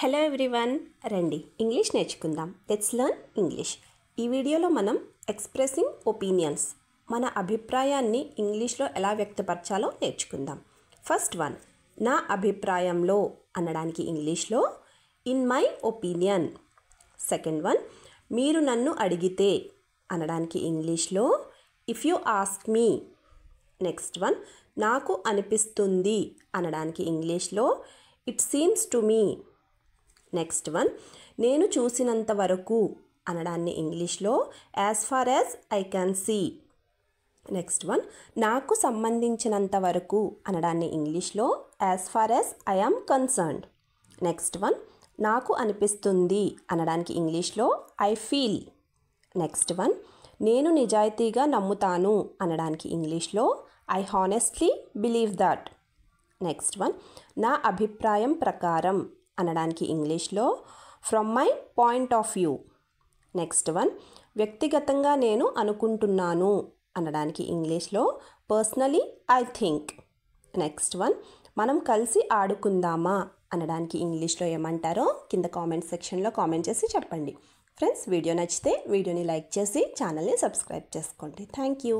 Hello everyone, రండి English నేర్చుకుందాం. Let's learn English. ఈ వీడియోలో మనం ఎక్స్ప్రెసింగ్ ఒపీనియన్స్, మన అభిప్రాయాన్ని ఇంగ్లీష్లో ఎలా వ్యక్తపరచాలో నేర్చుకుందాం. ఫస్ట్ వన్, నా అభిప్రాయంలో అనడానికి ఇంగ్లీష్లో in my opinion. Second one, మీరు నన్ను అడిగితే అనడానికి ఇంగ్లీష్లో if you ask me. Next one, నాకు అనిపిస్తుంది అనడానికి ఇంగ్లీష్లో it seems to me. Next one, నేను చూసినంత వరకు అనడాన్ని ఇంగ్లీష్లో as far as I can see. Next one, నాకు సంబంధించినంత వరకు అనడాన్ని ఇంగ్లీష్లో as far as I am concerned. Next one, నాకు అనిపిస్తుంది అనడానికి ఇంగ్లీష్లో ఐ ఫీల్. నెక్స్ట్ వన్, నేను నిజాయితీగా నమ్ముతాను అనడానికి ఇంగ్లీష్లో I honestly believe that. Next one, నా అభిప్రాయం ప్రకారం అనడానికి ఇంగ్లీష్లో from my point of view. Next one, వ్యక్తిగతంగా నేను అనుకుంటున్నాను అనడానికి ఇంగ్లీష్లో personally I think. Next one, మనం కలిసి ఆడుకుందామా అనడానికి ఇంగ్లీష్లో ఏమంటారో కింద కామెంట్ సెక్షన్లో కామెంట్ చేసి చెప్పండి. ఫ్రెండ్స్, వీడియో నచ్చితే వీడియోని లైక్ చేసి ఛానల్ని సబ్స్క్రైబ్ చేసుకోండి. Thank you.